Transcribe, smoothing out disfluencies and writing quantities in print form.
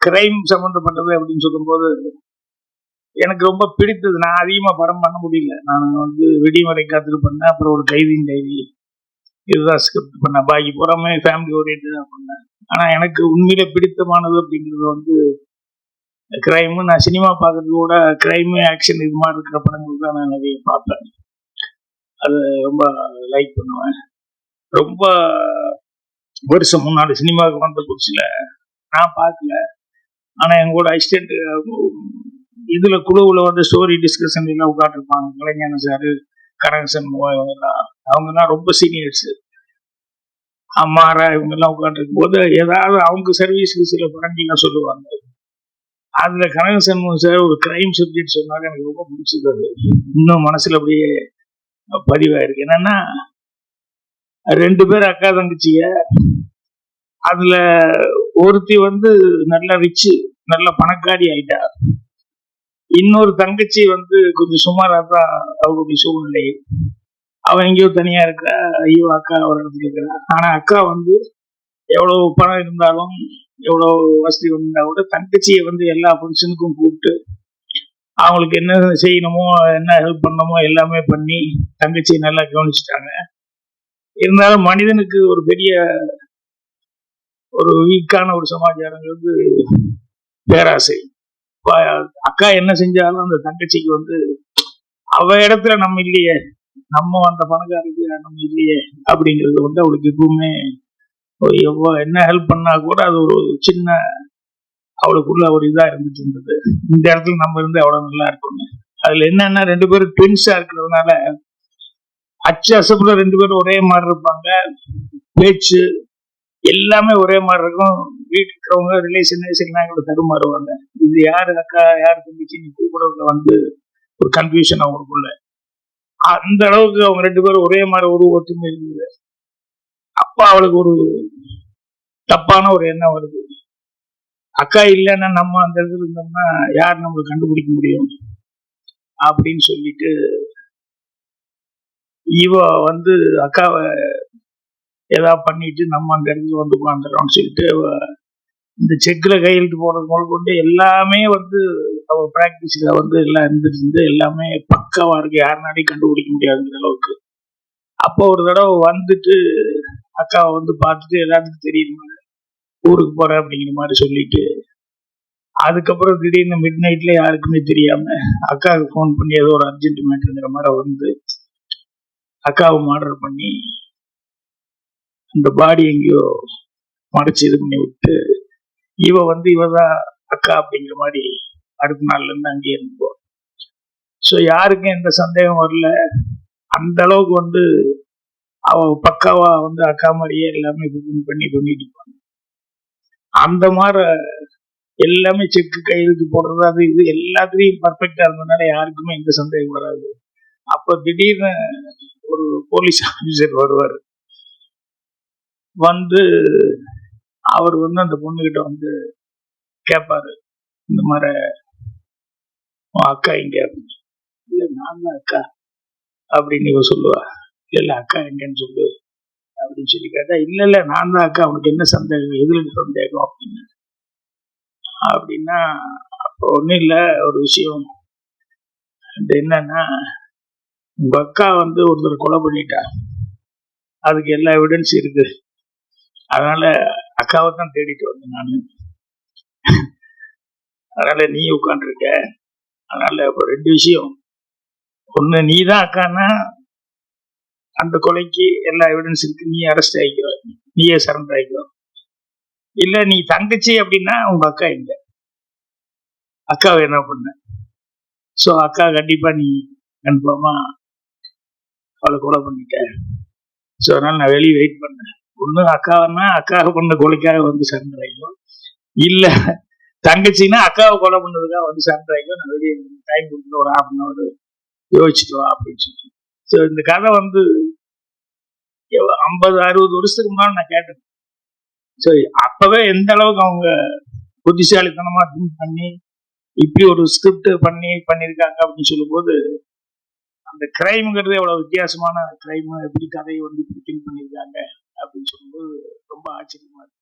Crime சம்பந்தப்பட்டது அப்படின்னு சொல்லும்போது எனக்கு ரொம்ப பிடித்தது. நான் அதிகமா படம் பண்ண முடியல. நான் வந்து விடிமறை காத்துட்டு பண்ணேன், அப்புறம் ஒரு கைதியின் டைரி, இதுதான் ஸ்கிரிப்ட் பண்ணேன். பாக்கி புறமே ஃபேமிலி ஓரியன்டா பண்ணேன். ஆனா எனக்கு உண்மையிலே பிடித்தமானது அப்படிங்கிறது வந்து கிரைம். நான் சினிமா பார்க்கறது கூட கிரைம் ஆக்ஷன் இது மாதிரி இருக்கிற படங்கள் தான் நான் நிறைய பார்ப்பேன். அது ரொம்ப லைக் பண்ணுவேன். ரொம்ப வருஷம் முன்னாடி சினிமாவுக்கு வந்த புதுசுல நான் பார்க்கல. ஆனா எங்க கூட அசிஸ்டன்ட் இதுல குழுவுல வந்து ஸ்டோரி டிஸ்கஷன் எல்லாம் உட்காந்துருப்பாங்க. கலைஞான சாரு, கனகசன், அவங்க எல்லாம் ரொம்ப சீனியர்ஸ். அம்மாரா இவங்க எல்லாம் உட்காந்துருக்கும் போது ஏதாவது அவங்க சர்வீஸ்க்கு சில படங்கள்லாம் சொல்லுவாங்க. அதுல கனகசன் சார் ஒரு கிரைம் சப்ஜெக்ட் சொன்னாங்க. எனக்கு ரொம்ப பிடிச்சது. அது இன்னும் மனசுல அப்படியே பதிவாயிருக்கு. என்னன்னா 2 பேர் அக்கா தங்கச்சிய, அதுல ஒருத்தி வந்து நல்ல ரிச்சு, நல்ல பணக்காரி ஆயிட்டா. இன்னொரு தங்கச்சி வந்து கொஞ்சம் சுமாரா தான் அவங்களுடைய சூழ்நிலை. அவன் எங்கேயோ தனியா இருக்கிறா. ஐயோ அக்கா ஒரு இடத்துல இருக்கிறா. ஆனா அக்கா வந்து எவ்வளவு பணம் இருந்தாலும், எவ்வளவு வசதி வந்தா கூட தங்கச்சியை வந்து எல்லா ஃபங்க்ஷனுக்கும் கூப்பிட்டு அவங்களுக்கு என்ன செய்யணுமோ, என்ன ஹெல்ப் பண்ணணுமோ எல்லாமே பண்ணி தங்கச்சியை நல்லா கவனிச்சுட்டாங்க. இருந்தாலும் மனிதனுக்கு ஒரு பெரிய ஒரு வீக்கான ஒரு சமாச்சாரம் வந்து பேராசை. அக்கா என்ன செஞ்சாலும் அந்த தங்கச்சிக்கு வந்து அவ இடத்துல நம்ம இல்லையே, நம்ம அந்த பணக்காரருக்கு நம்ம இல்லையே அப்படிங்கிறது வந்து அவளுக்கு எப்பவுமே என்ன ஹெல்ப் பண்ணா கூட அது ஒரு சின்ன அவளுக்குள்ள ஒரு இதா இருந்துட்டு இருந்தது. இந்த இடத்துல நம்ம இருந்து அவ்வளவு நல்லா இருக்கும். அதுல என்னன்னா 2 பேரும் ட்வின்ஸா இருக்கிறதுனால அச்சு அசப்புல 2 பேரும் ஒரே மாதிரி இருப்பாங்க. பேச்சு எல்லாமே ஒரே மாதிரி இருக்கும். வீட்டுல இருக்கிறவங்க ரிலேஷன் தடுமாறுவாங்க. இது யாரு அக்கா யாரு தம்பிச்சு கூட வந்து ஒரு கன்ஃபியூஷன் அவங்களுக்குள்ள. அந்த அளவுக்கு அவங்க 2 பேரும் ஒரே மாதிரி ஒரு ஒற்றுமை இருந்தது. அப்பா அவளுக்கு ஒரு தப்பான ஒரு எண்ணம் வருது. அக்கா இல்லைன்னா நம்ம அந்த இடத்துல இருந்தோம்னா யார் நம்மளுக்கு கண்டுபிடிக்க முடியும் அப்படின்னு சொல்லிட்டு இவ வந்து அக்காவை ஏதாவது பண்ணிட்டு நம்ம அந்த இடத்துல வந்து உட்காந்துறோம்னு சொல்லிட்டு இந்த செக்ல கையெழுத்து போடுறது முதல் கொண்டு எல்லாமே வந்து அவ பிராக்டிஸ்ல வந்து எல்லாம் இருந்துட்டு எல்லாமே பக்காவா இருக்கு. யாருனாலையும் கண்டுபிடிக்க முடியாதுங்கிற அளவுக்கு. அப்போ ஒரு தடவை வந்துட்டு அக்காவை வந்து பார்த்துட்டு எல்லாத்துக்கும் தெரியுமா ஊருக்கு போறேன் அப்படிங்கிற மாதிரி சொல்லிட்டு, அதுக்கப்புறம் திடீர்னு மிட் நைட்ல யாருக்குமே தெரியாம அக்காவுக்கு ஃபோன் பண்ணி ஏதோ ஒரு அர்ஜென்ட் மேட்டருங்கிற மாதிரி வந்து அக்காவை மர்டர் பண்ணி அந்த பாடி எங்கேயோ மறைச்சு இது பண்ணி விட்டு இவ வந்து இவதான் அக்கா அப்படிங்கிற மாதிரி அடுத்த நாள்ல இருந்து அங்கேயே இருந்துப்போம். ஸோ யாருக்கும் எந்த சந்தேகம் வரல. அந்த அளவுக்கு வந்து அவ பக்காவா வந்து அக்கா மாதிரியே எல்லாமே பண்ணிட்டு இருப்பாங்க. அந்த மாதிரி எல்லாமே செக்கு கையெழுத்து போடுறது அது இது எல்லாத்துலயும் பர்ஃபெக்டா இருந்ததுனால யாருக்குமே எந்த சந்தேகம் வராது. அப்ப திடீர்னு ஒரு போலீஸ் ஆபீசர் வருவார். வந்து அவர் வந்து அந்த பொண்ணுகிட்ட வந்து கேட்பாரு, இந்த மாதிரி அக்கா இங்க, இல்ல நான் தான் அக்கா அப்படின்னு இவ சொல்லுவா. இல்ல அக்கா எங்கன்னு சொல்லு அப்படின்னு சொல்லி கேட்டா, இல்ல நான் தான் அக்கா, அவனுக்கு என்ன சந்தேகம், எதுல சந்தேகம் அப்படின்னு. அப்படின்னா அப்போ ஒன்றும் இல்லை, ஒரு விஷயம் என்னன்னா உங்க அக்கா வந்து ஒருத்தர் கொலை பண்ணிட்டா, அதுக்கு எல்லா எவிடன்ஸ் இருக்கு, அதனால அக்காவை தான் தேடிட்டு வந்தேன் நான். அதனால நீ உட்காந்துருக்க, அதனால இப்போ 2 விஷயம். ஒண்ணு, நீ தான் அக்கான்னா அந்த கொலைக்கு எல்லா எவிடன்ஸ் இருக்கு, நீ அரெஸ்ட் ஆகிக்கோ, நீயே சரண்டர் ஆகிக்கோ. இல்ல நீ தங்கச்சி அப்படின்னா உங்க அக்கா இல்லை, அக்காவை என்ன பண்ண? ஸோ அக்கா கண்டிப்பா நீ கன்ஃபார்மா அவளை கொலை பண்ணிட்ட. ஸோ அதனால நான் வெளியே வெயிட் பண்ணேன். ஒண்ணு அக்காவன்னா அக்காவை பண்ண கொலைக்காக வந்து சரண்டர் ஆகிக்கும், இல்ல தங்கச்சின்னா அக்காவை கொலை பண்ணதுக்காக வந்து சரண்டர் ஆகிக்கும். நான் வெளியே டைம் கொடுத்து ஒரு 1/2 hour யோசிச்சுட்டு வா அப்படின்னு சொல்லி. ஸோ இந்த கதை வந்து 50-60 வருஷத்துக்கு முன்னாடி நான் கேட்டேன். சரி, அப்பவே எந்த அளவுக்கு அவங்க புத்திசாலித்தனமா திங்க் பண்ணி இப்படி ஒரு ஸ்கிரிப்ட் பண்ணியிருக்காங்க அப்படின்னு சொல்லும் போது, அந்த கிரைம்ங்கிறது எவ்வளவு வித்தியாசமான கிரைம், எப்படி கதையை வந்து இப்படி திங்க் பண்ணியிருக்காங்க அப்படின்னு சொல்லும்போது ரொம்ப ஆச்சரியமா இருக்கு.